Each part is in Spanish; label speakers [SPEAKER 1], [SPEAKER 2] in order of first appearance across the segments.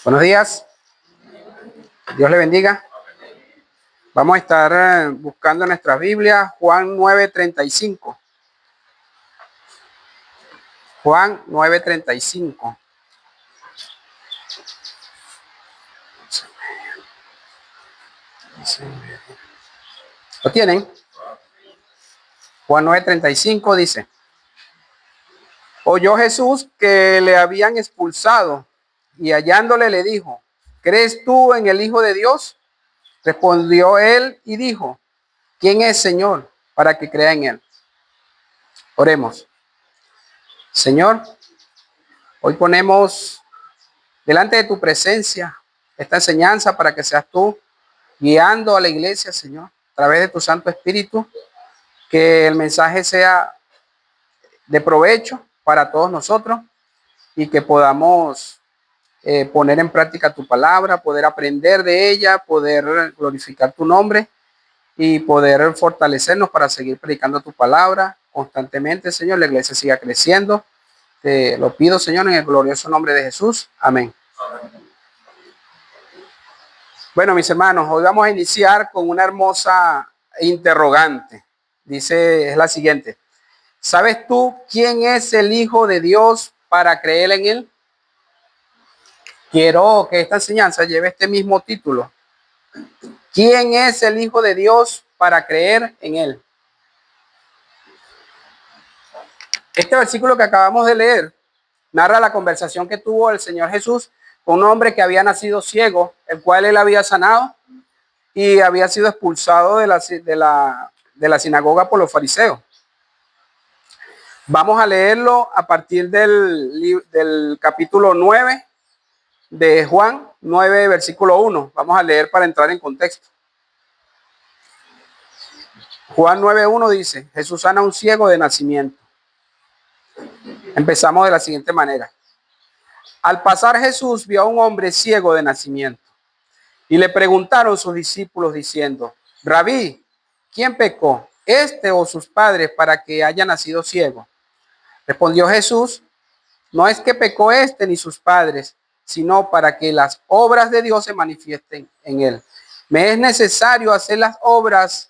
[SPEAKER 1] Buenos días, Dios le bendiga. Vamos a estar buscando en nuestras Biblias Juan 9:35. Juan 9:35. ¿Lo tienen? Juan 9:35 dice: oyó Jesús que le habían expulsado y hallándole le dijo: ¿crees tú en el Hijo de Dios? Respondió él y dijo: ¿quién es, Señor, para que crea en él? Oremos. Señor, hoy ponemos delante de tu presencia esta enseñanza para que seas tú guiando a la iglesia, Señor, a través de tu Santo Espíritu, que el mensaje sea de provecho para todos nosotros y que podamos poner en práctica tu palabra, poder aprender de ella, poder glorificar tu nombre y poder fortalecernos para seguir predicando tu palabra constantemente, Señor. La iglesia siga creciendo. Te lo pido, Señor, en el glorioso nombre de Jesús. Amén. Bueno, mis hermanos, hoy vamos a iniciar con una hermosa interrogante. Dice, es la siguiente: ¿sabes tú quién es el Hijo de Dios para creer en él? Quiero que esta enseñanza lleve este mismo título: ¿quién es el Hijo de Dios para creer en él? Este versículo que acabamos de leer narra la conversación que tuvo el Señor Jesús con un hombre que había nacido ciego, el cual él había sanado y había sido expulsado de la sinagoga por los fariseos. Vamos a leerlo a partir del capítulo 9 de Juan 9, versículo 1. Vamos a leer para entrar en contexto. Juan 9:1 dice: Jesús sana a un ciego de nacimiento. Empezamos de la siguiente manera. Al pasar Jesús vio a un hombre ciego de nacimiento y le preguntaron sus discípulos diciendo: Rabí, ¿quién pecó, este o sus padres, para que haya nacido ciego? Respondió Jesús: no es que pecó este ni sus padres, sino para que las obras de Dios se manifiesten en él. Me es necesario hacer las obras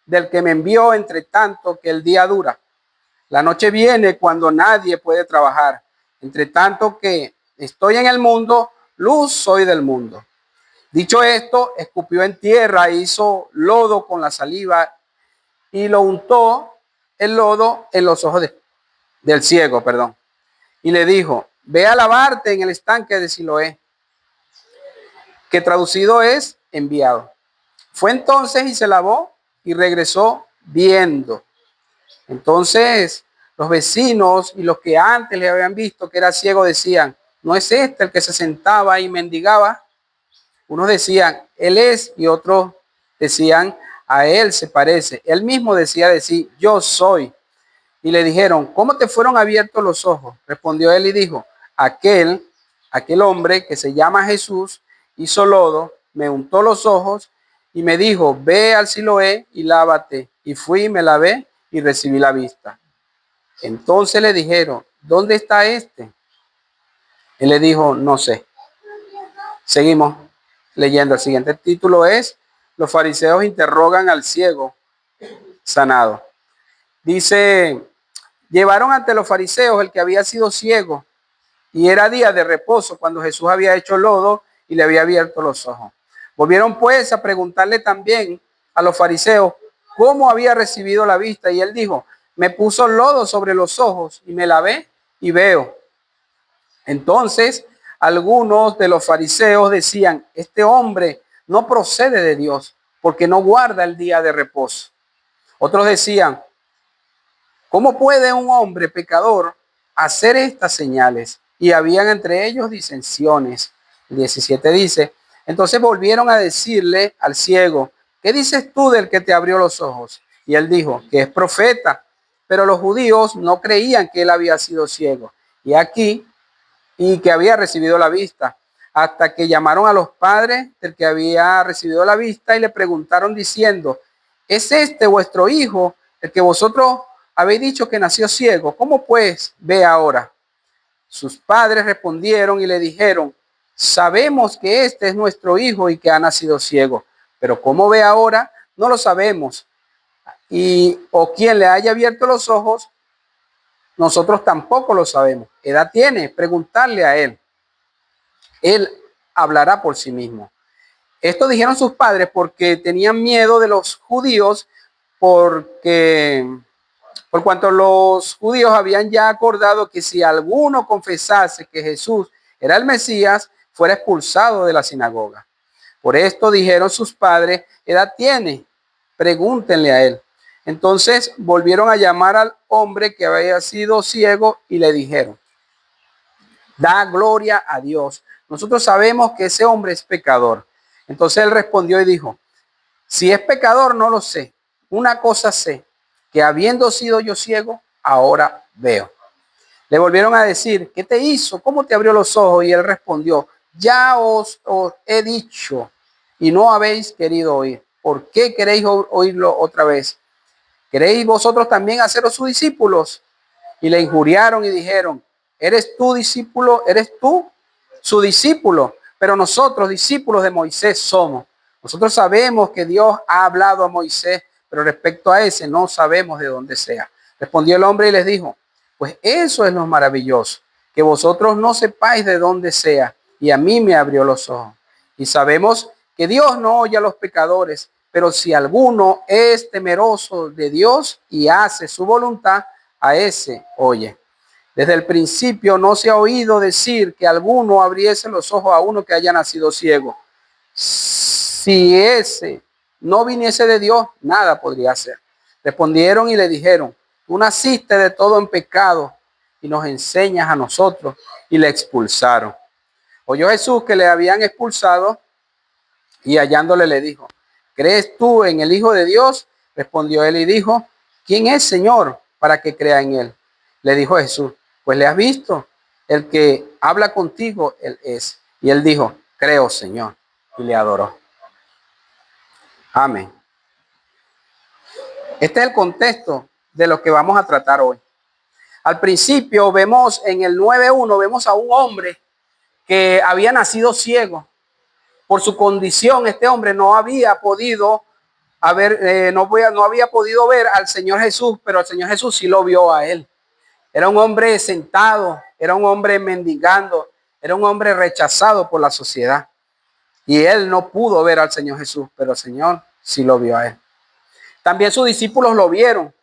[SPEAKER 1] del que me envió, entre tanto que el día dura. La noche viene cuando nadie puede trabajar. Entre tanto que estoy en el mundo, luz soy del mundo. Dicho esto, escupió en tierra, hizo lodo con la saliva y lo untó el lodo en los ojos del ciego, y le dijo: ve a lavarte en el estanque de Siloé, que traducido es enviado. Fue entonces y se lavó y regresó viendo. Entonces los vecinos y los que antes le habían visto que era ciego decían: ¿no es este el que se sentaba y mendigaba? Unos decían: él es, y otros decían: a él se parece. Él mismo decía de sí: yo soy. Y le dijeron: ¿cómo te fueron abiertos los ojos? Respondió él y dijo: aquel hombre que se llama Jesús hizo lodo, me untó los ojos y me dijo: ve al Siloé y lávate. Y fui y me lavé y recibí la vista. Entonces le dijeron: ¿dónde está este? Él le dijo: no sé. Seguimos leyendo. El siguiente título es: los fariseos interrogan al ciego sanado. Dice: llevaron ante los fariseos el que había sido ciego, y era día de reposo cuando Jesús había hecho lodo y le había abierto los ojos. Volvieron pues a preguntarle también a los fariseos cómo había recibido la vista, y él dijo: me puso lodo sobre los ojos y me lavé y veo. Entonces algunos de los fariseos decían: este hombre no procede de Dios, porque no guarda el día de reposo. Otros decían: ¿cómo puede un hombre pecador hacer estas señales? Y habían entre ellos disensiones. El 17 dice: entonces volvieron a decirle al ciego: ¿qué dices tú del que te abrió los ojos? Y él dijo: que es profeta. Pero los judíos no creían que él había sido ciego y que había recibido la vista, hasta que llamaron a los padres del que había recibido la vista y le preguntaron diciendo: ¿es este vuestro hijo, el que vosotros habéis dicho que nació ciego? ¿Cómo pues ve ahora? Sus padres respondieron y le dijeron: sabemos que este es nuestro hijo y que ha nacido ciego, pero cómo ve ahora, no lo sabemos. Y o quien le haya abierto los ojos, nosotros tampoco lo sabemos. ¿Qué edad tiene? Preguntarle a él. Él hablará por sí mismo. Esto dijeron sus padres porque tenían miedo de los judíos, porque por cuanto los judíos habían ya acordado que si alguno confesase que Jesús era el Mesías, fuera expulsado de la sinagoga. Por esto dijeron sus padres, ¿qué edad tiene? Pregúntenle a él. Entonces volvieron a llamar al hombre que había sido ciego y le dijeron, da gloria a Dios. Nosotros sabemos que ese hombre es pecador. Entonces él respondió y dijo, si es pecador no lo sé. Una cosa sé, que habiendo sido yo ciego, ahora veo. Le volvieron a decir, ¿qué te hizo? ¿Cómo te abrió los ojos? Y él respondió, ya os he dicho y no habéis querido oír. ¿Por qué queréis oírlo otra vez? ¿Queréis vosotros también haceros sus discípulos? Y le injuriaron y dijeron, ¿eres tú discípulo? ¿Eres tú su discípulo? Pero nosotros discípulos de Moisés somos. Nosotros sabemos que Dios ha hablado a Moisés, pero respecto a ese no sabemos de dónde sea. Respondió el hombre y les dijo, pues eso es lo maravilloso, que vosotros no sepáis de dónde sea, y a mí me abrió los ojos. Y sabemos que Dios no oye a los pecadores, pero si alguno es temeroso de Dios y hace su voluntad, a ese oye. Desde el principio no se ha oído decir que alguno abriese los ojos a uno que haya nacido ciego. Si ese no viniese de Dios, nada podría hacer. Respondieron y le dijeron, tú naciste de todo en pecado y nos enseñas a nosotros, y le expulsaron. Oyó Jesús que le habían expulsado y hallándole le dijo, ¿crees tú en el Hijo de Dios? Respondió él y dijo, ¿quién es, Señor, para que crea en él? Le dijo Jesús, pues le has visto, el que habla contigo, él es. Y él dijo, creo, Señor, y le adoró. Amén. Este es el contexto de lo que vamos a tratar hoy. Al principio vemos en el 9:1, vemos a un hombre que había nacido ciego. Por su condición, este hombre no había podido no había podido ver al Señor Jesús, pero el Señor Jesús sí lo vio a él. Era un hombre sentado, era un hombre mendigando, era un hombre rechazado por la sociedad. Y él no pudo ver al Señor Jesús, pero el Señor sí lo vio a él. También sus discípulos lo vieron,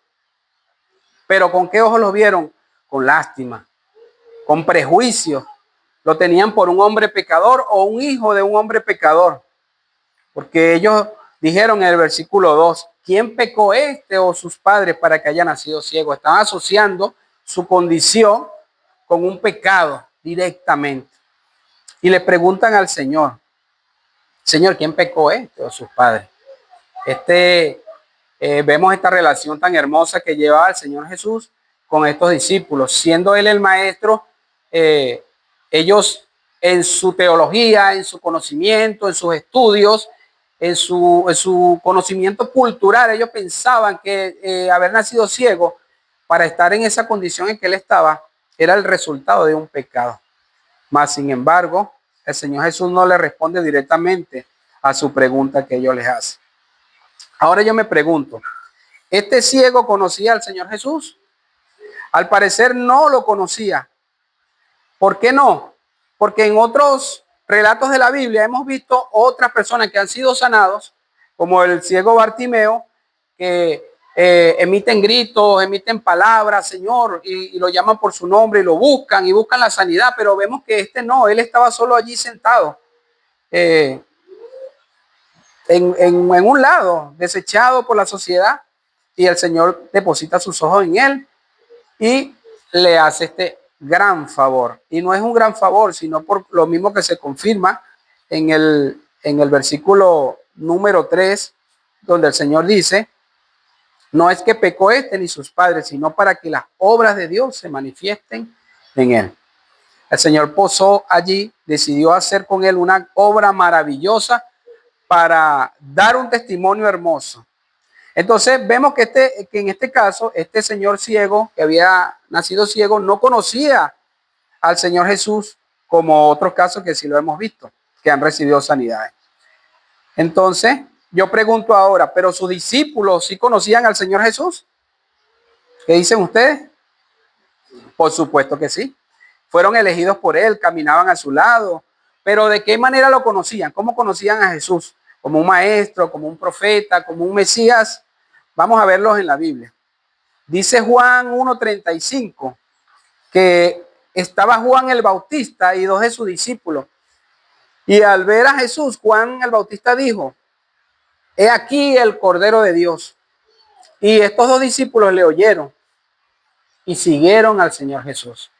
[SPEAKER 1] pero ¿con qué ojos lo vieron? Con lástima, con prejuicio. Lo tenían por un hombre pecador o un hijo de un hombre pecador. Porque ellos dijeron en el versículo 2, ¿quién pecó este o sus padres para que haya nacido ciego? Estaban asociando su condición con un pecado directamente. Y le preguntan al Señor, Señor, ¿quién pecó este o sus padres? Vemos esta relación tan hermosa que llevaba el Señor Jesús con estos discípulos. Siendo él el maestro, ellos en su teología, en su conocimiento, en sus estudios, en su conocimiento cultural, ellos pensaban que haber nacido ciego para estar en esa condición en que él estaba era el resultado de un pecado. Mas, sin embargo, el Señor Jesús no le responde directamente a su pregunta que ellos les hacen. Ahora yo me pregunto, ¿este ciego conocía al Señor Jesús? Al parecer no lo conocía. ¿Por qué no? Porque en otros relatos de la Biblia hemos visto otras personas que han sido sanados, como el ciego Bartimeo, que emiten gritos, emiten palabras, Señor, y lo llaman por su nombre y lo buscan y buscan la sanidad, pero vemos que este no, él estaba solo allí sentado, en un lado, desechado por la sociedad, y el Señor deposita sus ojos en él y le hace este gran favor. Y no es un gran favor, sino por lo mismo que se confirma en el versículo número 3, donde el Señor dice, no es que pecó este ni sus padres, sino para que las obras de Dios se manifiesten en él. El Señor posó allí, decidió hacer con él una obra maravillosa para dar un testimonio hermoso. Entonces vemos que en este caso, este señor ciego, que había nacido ciego, no conocía al Señor Jesús, como otros casos que sí lo hemos visto, que han recibido sanidades. Entonces, yo pregunto ahora, ¿pero sus discípulos sí conocían al Señor Jesús? ¿Qué dicen ustedes? Por supuesto que sí. Fueron elegidos por Él, caminaban a su lado, pero ¿de qué manera lo conocían? ¿Cómo conocían a Jesús? ¿Como un maestro, como un profeta, como un Mesías? Vamos a verlos en la Biblia. Dice Juan 1:35 que estaba Juan el Bautista y dos de sus discípulos. Y al ver a Jesús, Juan el Bautista dijo, he aquí el Cordero de Dios. Y estos dos discípulos le oyeron y siguieron al Señor Jesús.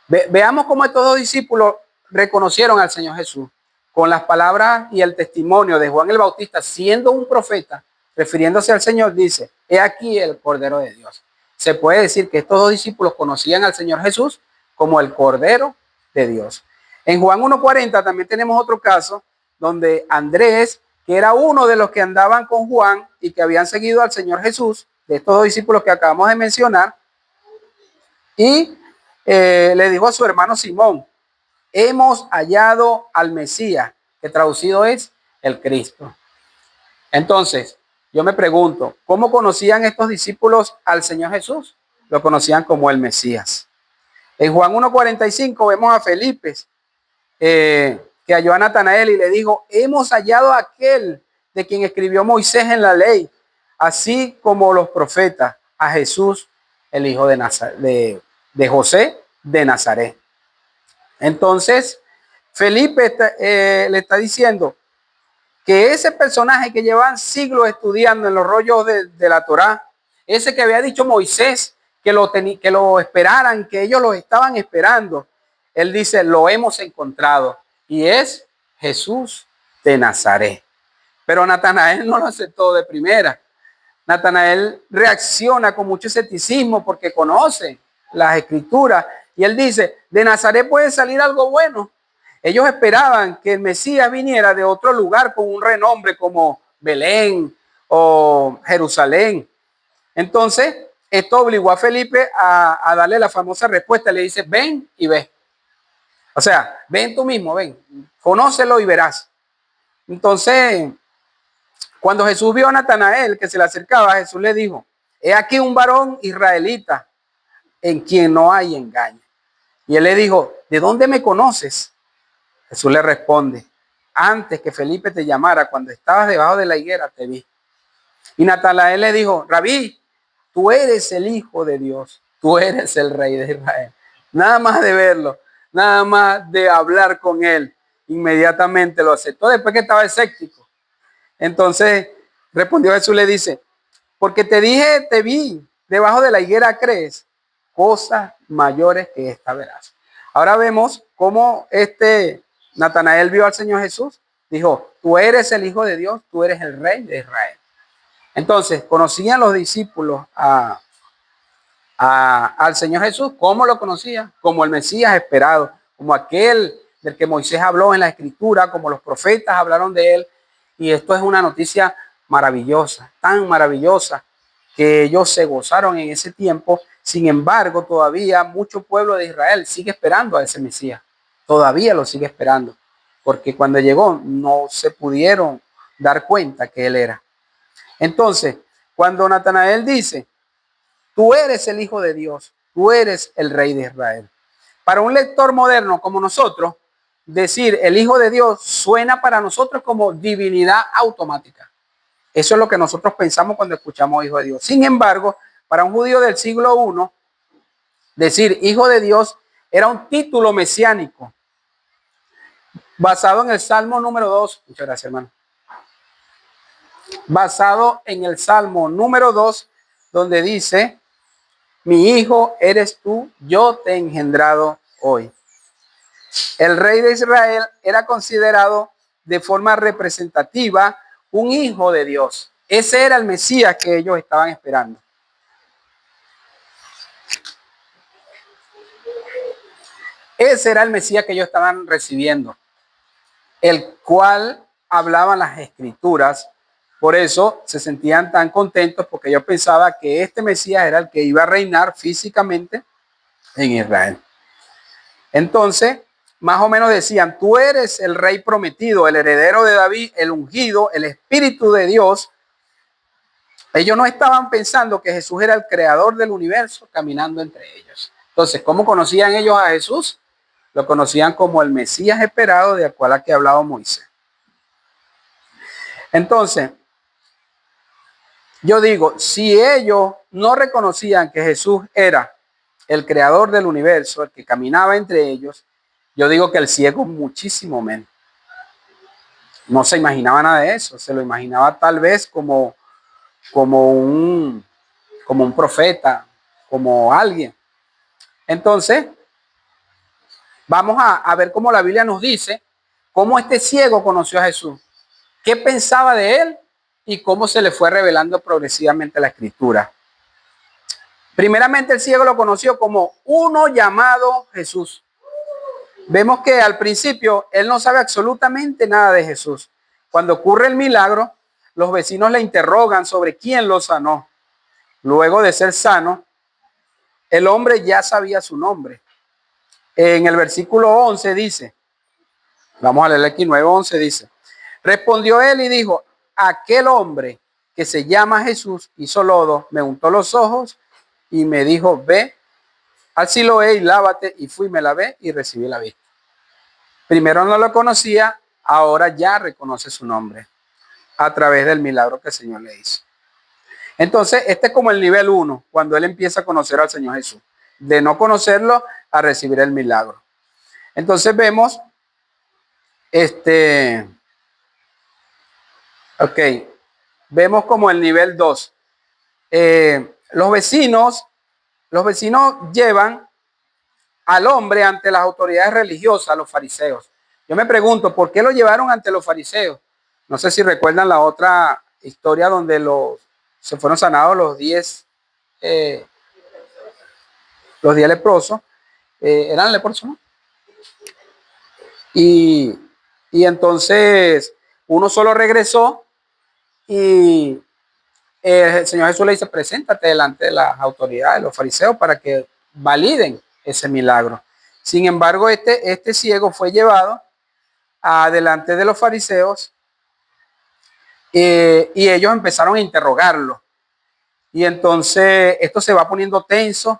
[SPEAKER 1] Veamos cómo estos dos discípulos reconocieron al Señor Jesús con las palabras y el testimonio de Juan el Bautista, siendo un profeta, refiriéndose al Señor, dice, he aquí el Cordero de Dios. Se puede decir que estos dos discípulos conocían al Señor Jesús como el Cordero de Dios. En Juan 1:40 también tenemos otro caso donde Andrés, que era uno de los que andaban con Juan y que habían seguido al Señor Jesús, de estos dos discípulos que acabamos de mencionar, y le dijo a su hermano Simón, hemos hallado al Mesías, que traducido es el Cristo. Entonces, yo me pregunto, ¿cómo conocían estos discípulos al Señor Jesús? Lo conocían como el Mesías. En Juan 1:45 vemos a Felipe, que halló a Natanael y le dijo, hemos hallado a aquel de quien escribió Moisés en la ley, así como los profetas, a Jesús, el hijo de José de Nazaret. Entonces, Felipe le está diciendo que ese personaje que llevan siglos estudiando en los rollos de la Torá, ese que había dicho Moisés, que lo esperaran, que ellos lo estaban esperando, él dice, lo hemos encontrado, y es Jesús de Nazaret. Pero Natanael no lo aceptó de primera. Natanael reacciona con mucho escepticismo porque conoce las escrituras y él dice, de Nazaret puede salir algo bueno. Ellos esperaban que el Mesías viniera de otro lugar con un renombre como Belén o Jerusalén. Entonces, esto obligó a Felipe a darle la famosa respuesta. Le dice, ven y ve. O sea, ven tú mismo, ven, conócelo y verás. Entonces, cuando Jesús vio a Natanael que se le acercaba, Jesús le dijo, he aquí un varón israelita en quien no hay engaño. Y él le dijo, ¿de dónde me conoces? Jesús le responde, antes que Felipe te llamara, cuando estabas debajo de la higuera, te vi. Y Natanael le dijo, Rabí, tú eres el Hijo de Dios, tú eres el Rey de Israel. Nada más de verlo, nada más de hablar con él, inmediatamente lo aceptó después que estaba escéptico. Entonces respondió Jesús, le dice, porque te dije, te vi, debajo de la higuera crees, cosas mayores que esta verás. Ahora vemos cómo Natanael vio al Señor Jesús, dijo, tú eres el Hijo de Dios, tú eres el Rey de Israel. Entonces, conocían los discípulos al Señor Jesús. ¿Cómo lo conocían? Como el Mesías esperado, como aquel del que Moisés habló en la Escritura, como los profetas hablaron de él. Y esto es una noticia maravillosa, tan maravillosa, que ellos se gozaron en ese tiempo. Sin embargo, todavía mucho pueblo de Israel sigue esperando a ese Mesías. Todavía lo sigue esperando, porque cuando llegó no se pudieron dar cuenta que él era. Entonces, cuando Natanael dice, tú eres el Hijo de Dios, tú eres el Rey de Israel. Para un lector moderno como nosotros, decir el Hijo de Dios suena para nosotros como divinidad automática. Eso es lo que nosotros pensamos cuando escuchamos Hijo de Dios. Sin embargo, para un judío del siglo I, decir Hijo de Dios era un título mesiánico basado en el Salmo número 2. Muchas gracias, hermano. Basado en el Salmo número 2, donde dice, mi hijo eres tú, yo te he engendrado hoy. El rey de Israel era considerado de forma representativa un hijo de Dios. Ese era el Mesías que ellos estaban esperando. Ese era el Mesías que ellos estaban recibiendo, el cual hablaban las escrituras. Por eso se sentían tan contentos, porque ellos pensaban que este Mesías era el que iba a reinar físicamente en Israel. Entonces, más o menos decían, tú eres el rey prometido, el heredero de David, el ungido, el Espíritu de Dios. Ellos no estaban pensando que Jesús era el creador del universo caminando entre ellos. Entonces, ¿cómo conocían ellos a Jesús? Lo conocían como el Mesías esperado de cual ha que hablado Moisés. Entonces, yo digo, si ellos no reconocían que Jesús era el creador del universo, el que caminaba entre ellos, yo digo que el ciego muchísimo menos. No se imaginaba nada de eso, se lo imaginaba tal vez como un profeta, como alguien. Entonces, vamos a ver cómo la Biblia nos dice cómo este ciego conoció a Jesús, qué pensaba de él y cómo se le fue revelando progresivamente la Escritura. Primeramente, el ciego lo conoció como uno llamado Jesús. Vemos que al principio él no sabe absolutamente nada de Jesús. Cuando ocurre el milagro, los vecinos le interrogan sobre quién lo sanó. Luego de ser sano, el hombre ya sabía su nombre. En el versículo 11 dice, vamos a leer aquí 9:11, dice, respondió él y dijo, aquel hombre que se llama Jesús hizo lodo, me untó los ojos y me dijo, ve al Siloé y lávate, y fui, me lavé y recibí la vista. Primero no lo conocía, ahora ya reconoce su nombre a través del milagro que el Señor le hizo. Entonces, este es como el nivel 1, cuando él empieza a conocer al Señor Jesús. De no conocerlo a recibir el milagro. Entonces vemos, vemos como el nivel 2. Los vecinos llevan al hombre ante las autoridades religiosas, los fariseos. Yo me pregunto, ¿por qué lo llevaron ante los fariseos? No sé si recuerdan la otra historia donde se fueron sanados los 10 leprosos. Eran leprosos, ¿no? Y entonces uno solo regresó y el Señor Jesús le dice, preséntate delante de las autoridades, los fariseos, para que validen ese milagro. Sin embargo, este ciego fue llevado adelante de los fariseos y ellos empezaron a interrogarlo. Y entonces esto se va poniendo tenso,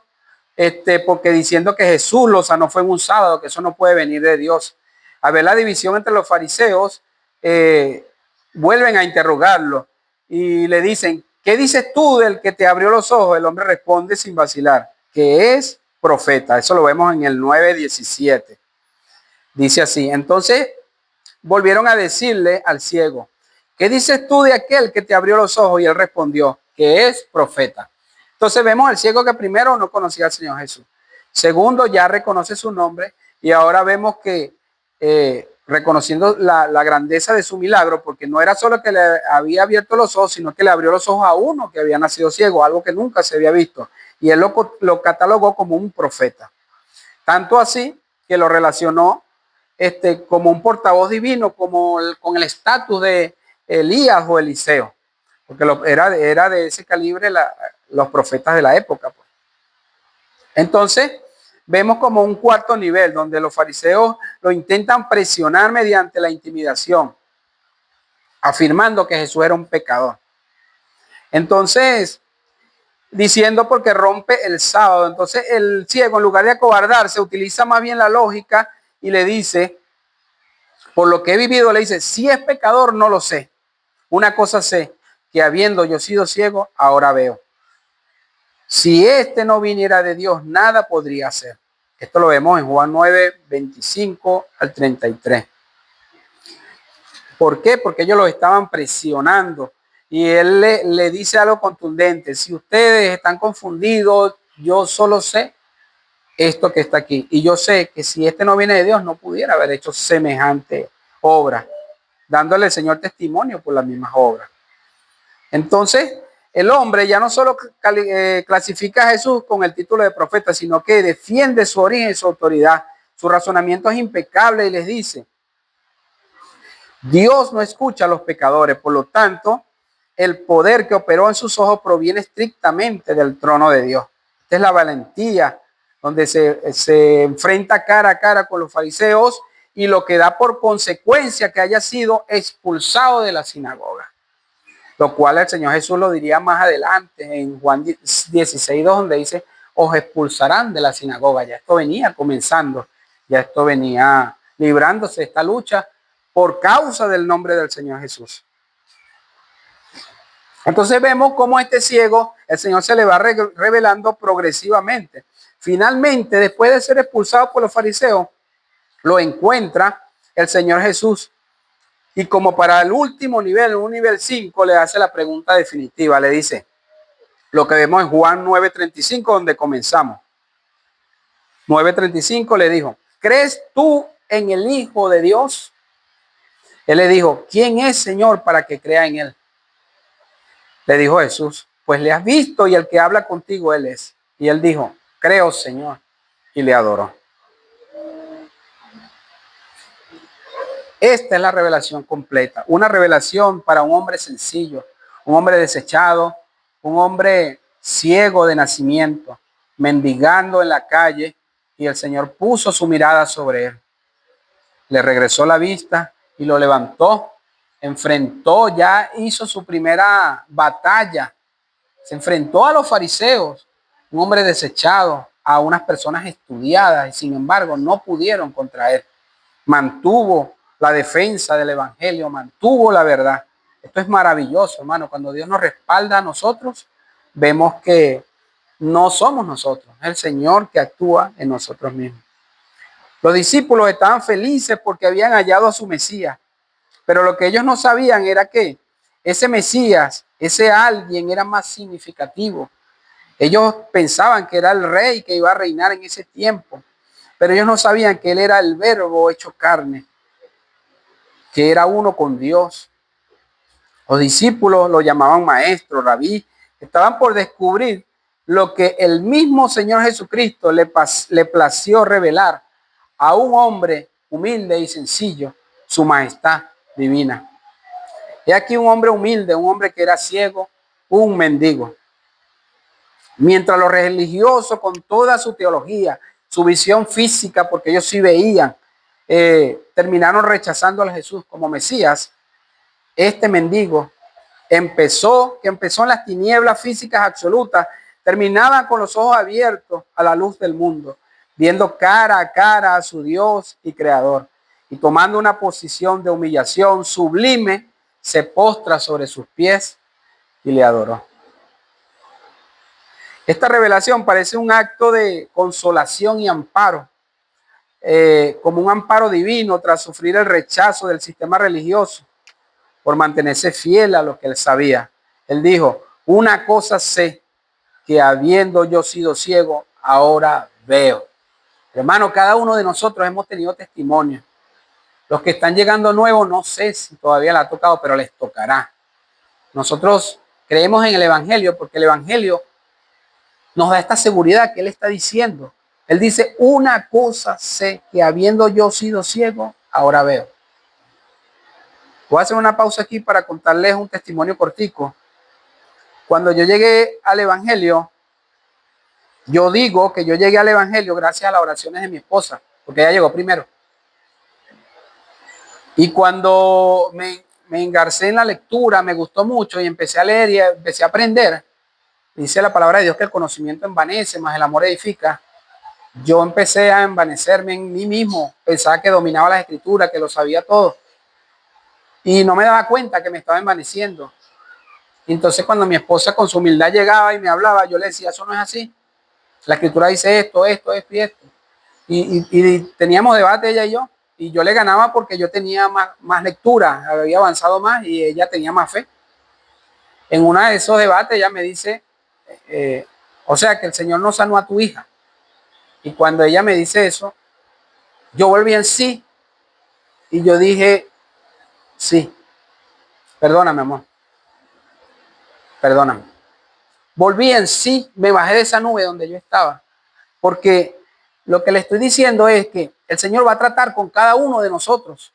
[SPEAKER 1] porque diciendo que Jesús lo sanó fue en un sábado, que eso no puede venir de Dios. A ver la división entre los fariseos, vuelven a interrogarlo y le dicen, ¿qué dices tú del que te abrió los ojos? El hombre responde sin vacilar, que es profeta. Eso lo vemos en el 9:17. Dice así, entonces volvieron a decirle al ciego, ¿qué dices tú de aquel que te abrió los ojos? Y él respondió, que es profeta. Entonces vemos al ciego que primero no conocía al Señor Jesús. Segundo, ya reconoce su nombre. Y ahora vemos que reconociendo la grandeza de su milagro, porque no era solo que le había abierto los ojos, sino que le abrió los ojos a uno que había nacido ciego, algo que nunca se había visto. Y él lo catalogó como un profeta. Tanto así que lo relacionó como un portavoz divino, con el estatus de Elías o Eliseo, porque era de ese calibre los profetas de la época. Pues. Entonces, vemos como un cuarto nivel donde los fariseos lo intentan presionar mediante la intimidación, afirmando que Jesús era un pecador. Entonces, diciendo porque rompe el sábado. Entonces, el ciego, en lugar de acobardarse, utiliza más bien la lógica y le dice, por lo que he vivido, le dice, si es pecador, no lo sé. Una cosa sé, que habiendo yo sido ciego, ahora veo. Si no viniera de Dios, nada podría hacer. Esto lo vemos en Juan 9:25 al 33. ¿Por qué? Porque ellos lo estaban presionando. Y él le dice algo contundente. Si ustedes están confundidos, yo solo sé esto que está aquí. Y yo sé que si no viene de Dios, no pudiera haber hecho semejante obra, dándole al Señor testimonio por las mismas obras. Entonces, el hombre ya no solo clasifica a Jesús con el título de profeta, sino que defiende su origen y su autoridad. Su razonamiento es impecable y les dice, Dios no escucha a los pecadores, por lo tanto, el poder que operó en sus ojos proviene estrictamente del trono de Dios. Esta es la valentía donde se enfrenta cara a cara con los fariseos y lo que da por consecuencia que haya sido expulsado de la sinagoga. Lo cual el Señor Jesús lo diría más adelante en Juan 16:2, donde dice, os expulsarán de la sinagoga. Ya esto venía comenzando, ya esto venía librándose esta lucha por causa del nombre del Señor Jesús. Entonces vemos cómo este ciego, el Señor se le va revelando progresivamente. Finalmente, después de ser expulsado por los fariseos, lo encuentra el Señor Jesús. Y como para el último nivel, un nivel 5, le hace la pregunta definitiva. Le dice lo que vemos en Juan 9:35, donde comenzamos. 9:35 le dijo, ¿crees tú en el Hijo de Dios? Él le dijo, ¿quién es, Señor, para que crea en él? Le dijo Jesús, pues le has visto y el que habla contigo él es. Y él dijo, creo, Señor, y le adoró. Esta es la revelación completa, una revelación para un hombre sencillo, un hombre desechado, un hombre ciego de nacimiento, mendigando en la calle, y el Señor puso su mirada sobre él. Le regresó la vista y lo levantó, enfrentó, ya hizo su primera batalla, se enfrentó a los fariseos, un hombre desechado, a unas personas estudiadas, y sin embargo no pudieron contra él. Mantuvo la defensa del evangelio, mantuvo la verdad. Esto es maravilloso, hermano. Cuando Dios nos respalda a nosotros, vemos que no somos nosotros, es el Señor que actúa en nosotros mismos. Los discípulos estaban felices porque habían hallado a su Mesías, pero lo que ellos no sabían era que ese Mesías, ese alguien era más significativo. Ellos pensaban que era el rey que iba a reinar en ese tiempo, pero ellos no sabían que él era el Verbo hecho carne, que era uno con Dios. Los discípulos lo llamaban maestro, rabí. Estaban por descubrir lo que el mismo Señor Jesucristo le plació revelar a un hombre humilde y sencillo, su majestad divina. Y aquí un hombre humilde, un hombre que era ciego, un mendigo. Mientras los religiosos, con toda su teología, su visión física, porque ellos sí veían, terminaron rechazando a Jesús como Mesías, este mendigo empezó en las tinieblas físicas absolutas, terminaba con los ojos abiertos a la luz del mundo, viendo cara a cara a su Dios y Creador, y tomando una posición de humillación sublime, se postra sobre sus pies y le adoró. Esta revelación parece un acto de consolación y amparo, como un amparo divino tras sufrir el rechazo del sistema religioso por mantenerse fiel a lo que él sabía. Él dijo, una cosa sé, que habiendo yo sido ciego, ahora veo. Hermano, cada uno de nosotros hemos tenido testimonio. Los que están llegando nuevos, no sé si todavía les ha tocado, pero les tocará. Nosotros creemos en el Evangelio porque el Evangelio nos da esta seguridad que él está diciendo. Él dice, una cosa sé, que habiendo yo sido ciego, ahora veo. Voy a hacer una pausa aquí para contarles un testimonio cortico. Cuando yo llegué al Evangelio, yo digo que yo llegué al Evangelio gracias a las oraciones de mi esposa, porque ella llegó primero. Y cuando me engarcé en la lectura, me gustó mucho y empecé a leer y empecé a aprender. Dice la palabra de Dios que el conocimiento envanece, más el amor edifica. Yo empecé a envanecerme en mí mismo. Pensaba que dominaba las escrituras, que lo sabía todo. Y no me daba cuenta que me estaba envaneciendo. Entonces cuando mi esposa con su humildad llegaba y me hablaba, yo le decía, eso no es así. La escritura dice esto, esto, esto y esto. Y teníamos debate ella y yo. Y yo le ganaba porque yo tenía más lectura, había avanzado más y ella tenía más fe. En uno de esos debates ella me dice, o sea que el Señor no sanó a tu hija. Y cuando ella me dice eso, yo volví en sí. Y yo dije, sí, perdóname, amor. Perdóname. Volví en sí, me bajé de esa nube donde yo estaba. Porque lo que le estoy diciendo es que el Señor va a tratar con cada uno de nosotros.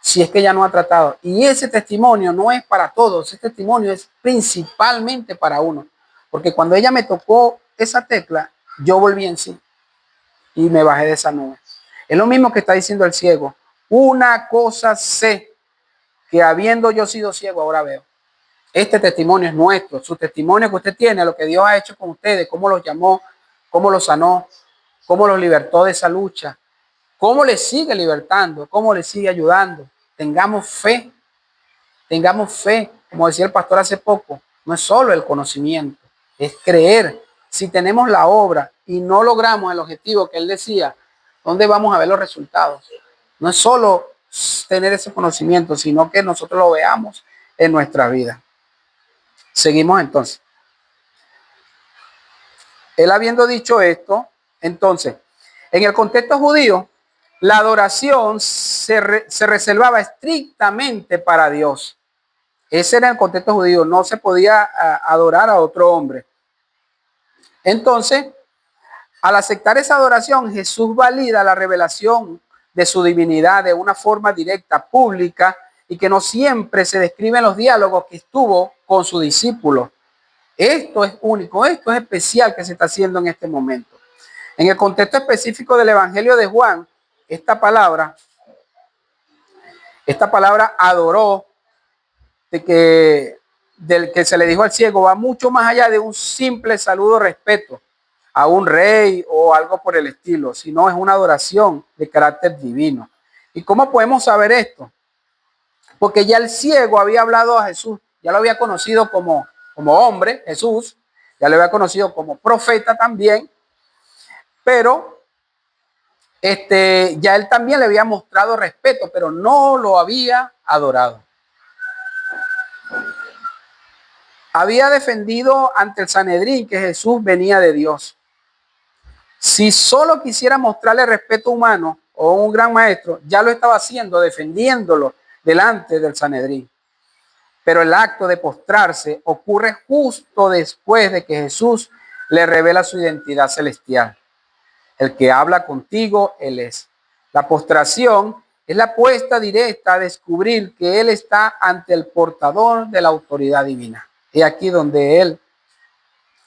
[SPEAKER 1] Si es que ya no ha tratado. Y ese testimonio no es para todos. Ese testimonio es principalmente para uno. Porque cuando ella me tocó esa tecla, yo volví en sí y me bajé de esa nube. Es lo mismo que está diciendo el ciego. Una cosa sé, que habiendo yo sido ciego, ahora veo. Este testimonio es nuestro, su testimonio que usted tiene, lo que Dios ha hecho con ustedes, cómo los llamó, cómo los sanó, cómo los libertó de esa lucha, cómo les sigue libertando, cómo les sigue ayudando. Tengamos fe, como decía el pastor hace poco, no es solo el conocimiento, es creer. Si tenemos la obra y no logramos el objetivo que él decía, ¿dónde vamos a ver los resultados? No es solo tener ese conocimiento, sino que nosotros lo veamos en nuestra vida. Seguimos entonces. Él habiendo dicho esto, entonces, en el contexto judío, la adoración se reservaba estrictamente para Dios. Ese era el contexto judío, no se podía adorar a otro hombre. Entonces, al aceptar esa adoración, Jesús valida la revelación de su divinidad de una forma directa, pública, y que no siempre se describe en los diálogos que estuvo con sus discípulos. Esto es único, esto es especial que se está haciendo en este momento. En el contexto específico del Evangelio de Juan, esta palabra adoró, del que se le dijo al ciego, va mucho más allá de un simple saludo de respeto a un rey o algo por el estilo, sino es una adoración de carácter divino. ¿Y cómo podemos saber esto? Porque ya el ciego había hablado a Jesús, ya lo había conocido como hombre, Jesús, ya lo había conocido como profeta también, pero ya él también le había mostrado respeto, pero no lo había adorado. Había defendido ante el Sanedrín que Jesús venía de Dios. Si solo quisiera mostrarle respeto humano o un gran maestro, ya lo estaba haciendo, defendiéndolo delante del Sanedrín. Pero el acto de postrarse ocurre justo después de que Jesús le revela su identidad celestial. El que habla contigo, Él es. La postración es la apuesta directa a descubrir que Él está ante el portador de la autoridad divina. Y aquí donde Él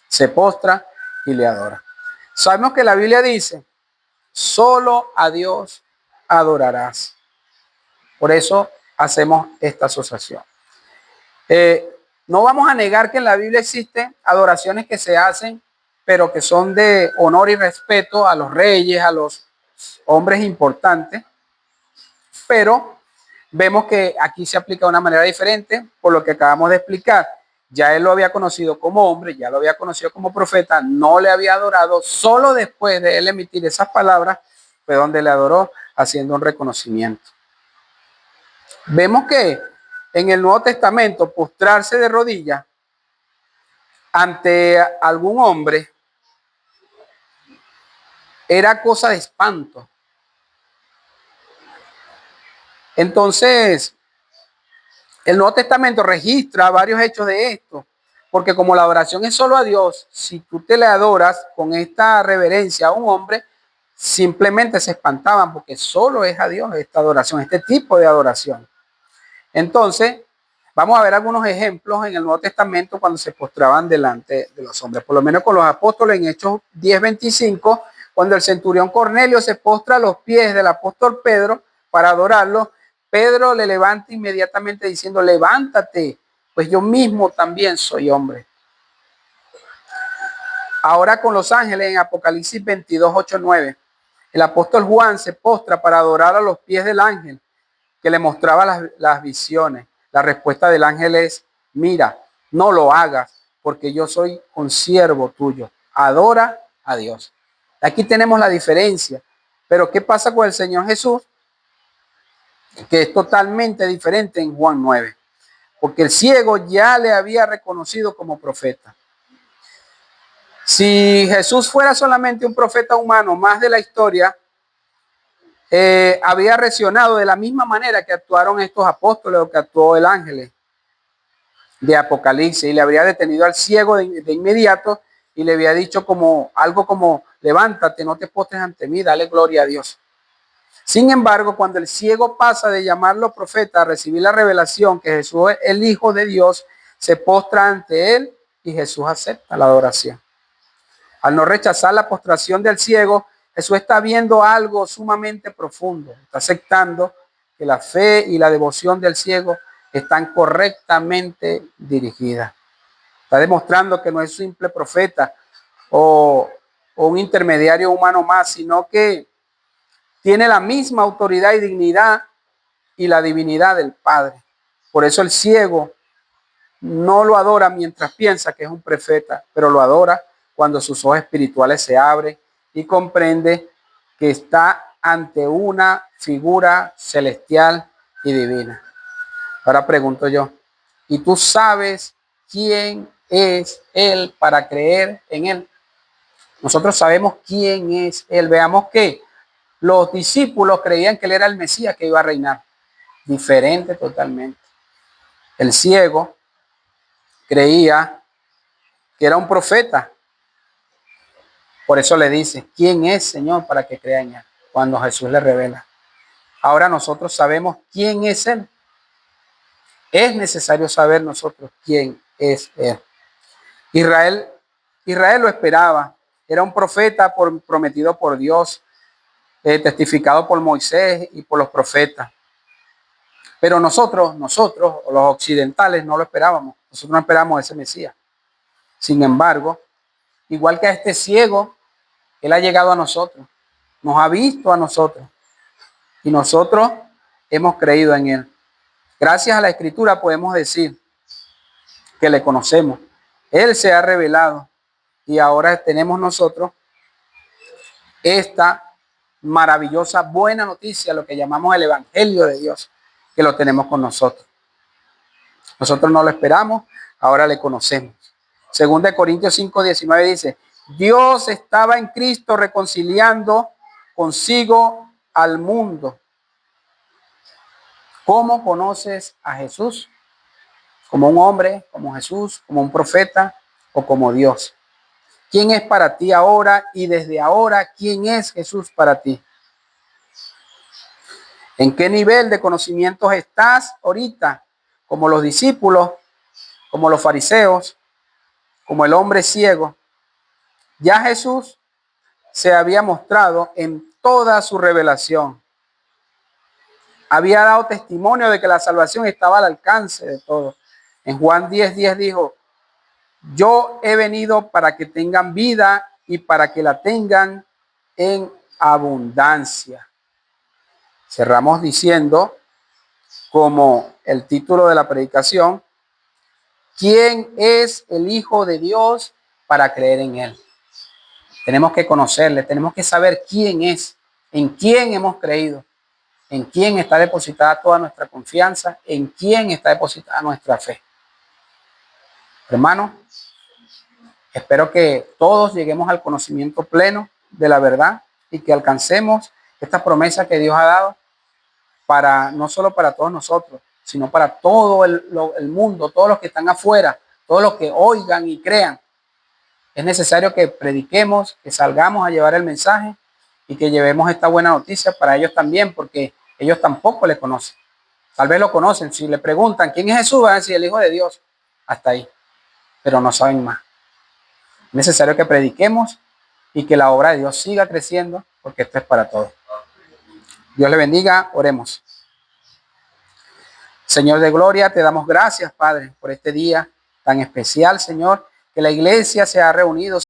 [SPEAKER 1] se postra y le adora. Sabemos que la Biblia dice, solo a Dios adorarás. Por eso hacemos esta asociación. No vamos a negar que en la Biblia existen adoraciones que se hacen, pero que son de honor y respeto a los reyes, a los hombres importantes. Pero vemos que aquí se aplica de una manera diferente por lo que acabamos de explicar. Ya él lo había conocido como hombre, ya lo había conocido como profeta, no le había adorado. Solo después de él emitir esas palabras fue donde le adoró, haciendo un reconocimiento. Vemos que en el Nuevo Testamento postrarse de rodillas ante algún hombre era cosa de espanto. Entonces, el Nuevo Testamento registra varios hechos de esto, porque como la adoración es solo a Dios, si tú te le adoras con esta reverencia a un hombre, simplemente se espantaban porque solo es a Dios esta adoración, este tipo de adoración. Entonces, vamos a ver algunos ejemplos en el Nuevo Testamento cuando se postraban delante de los hombres, por lo menos con los apóstoles en Hechos 10:25, cuando el centurión Cornelio se postra a los pies del apóstol Pedro para adorarlo. Pedro le levanta inmediatamente diciendo, levántate, pues yo mismo también soy hombre. Ahora con los ángeles en Apocalipsis 22:8-9, el apóstol Juan se postra para adorar a los pies del ángel que le mostraba las visiones. La respuesta del ángel es, mira, no lo hagas, porque yo soy consiervo tuyo. Adora a Dios. Aquí tenemos la diferencia. Pero ¿qué pasa con el Señor Jesús? Que es totalmente diferente en Juan 9, porque el ciego ya le había reconocido como profeta. Si Jesús fuera solamente un profeta humano más de la historia, había reaccionado de la misma manera que actuaron estos apóstoles o que actuó el ángel de Apocalipsis, y le habría detenido al ciego de inmediato y le había dicho algo como, levántate, no te postres ante mí, dale gloria a Dios. Sin embargo, cuando el ciego pasa de llamarlo profeta a recibir la revelación que Jesús es el Hijo de Dios, se postra ante él y Jesús acepta la adoración. Al no rechazar la postración del ciego, Jesús está viendo algo sumamente profundo. Está aceptando que la fe y la devoción del ciego están correctamente dirigidas. Está demostrando que no es un simple profeta o un intermediario humano más, sino que tiene la misma autoridad y dignidad y la divinidad del Padre. Por eso el ciego no lo adora mientras piensa que es un profeta, pero lo adora cuando sus ojos espirituales se abren y comprende que está ante una figura celestial y divina. Ahora pregunto yo, ¿y tú sabes quién es Él para creer en Él? Nosotros sabemos quién es Él. Veamos que los discípulos creían que Él era el Mesías que iba a reinar. Diferente totalmente. El ciego creía que era un profeta. Por eso le dice, ¿quién es, Señor, para que crea en Él? Cuando Jesús le revela. Ahora nosotros sabemos quién es Él. Es necesario saber nosotros quién es Él. Israel lo esperaba. Era un profeta prometido por Dios, testificado por Moisés y por los profetas. Pero nosotros, los occidentales, no lo esperábamos. Nosotros no esperábamos ese Mesías. Sin embargo, igual que a este ciego, Él ha llegado a nosotros, nos ha visto a nosotros y nosotros hemos creído en Él. Gracias a la Escritura podemos decir que le conocemos. Él se ha revelado y ahora tenemos nosotros esta maravillosa buena noticia, lo que llamamos el Evangelio de Dios, que lo tenemos con nosotros. Nosotros no lo esperamos, ahora le conocemos. Según de Corintios 5:19 dice, Dios estaba en Cristo reconciliando consigo al mundo. ¿Cómo conoces a Jesús? ¿Como un hombre, como Jesús, como un profeta o como Dios? ¿Quién es para ti ahora y desde ahora quién es Jesús para ti? ¿En qué nivel de conocimientos estás ahorita? Como los discípulos, como los fariseos, como el hombre ciego. Ya Jesús se había mostrado en toda su revelación. Había dado testimonio de que la salvación estaba al alcance de todos. En Juan 10:10 dijo, yo he venido para que tengan vida y para que la tengan en abundancia. Cerramos diciendo, como el título de la predicación, ¿quién es el Hijo de Dios para creer en Él? Tenemos que conocerle, tenemos que saber quién es, en quién hemos creído, en quién está depositada toda nuestra confianza, en quién está depositada nuestra fe. Hermano, espero que todos lleguemos al conocimiento pleno de la verdad y que alcancemos esta promesa que Dios ha dado para no solo para todos nosotros, sino para todo el mundo, todos los que están afuera, todos los que oigan y crean. Es necesario que prediquemos, que salgamos a llevar el mensaje y que llevemos esta buena noticia para ellos también, porque ellos tampoco le conocen. Tal vez lo conocen. Si le preguntan quién es Jesús, van a decir el Hijo de Dios. Hasta ahí. Pero no saben más. Es necesario que prediquemos y que la obra de Dios siga creciendo, porque esto es para todos. Dios le bendiga. Oremos. Señor de gloria, te damos gracias, Padre, por este día tan especial, Señor, que la iglesia se ha reunido.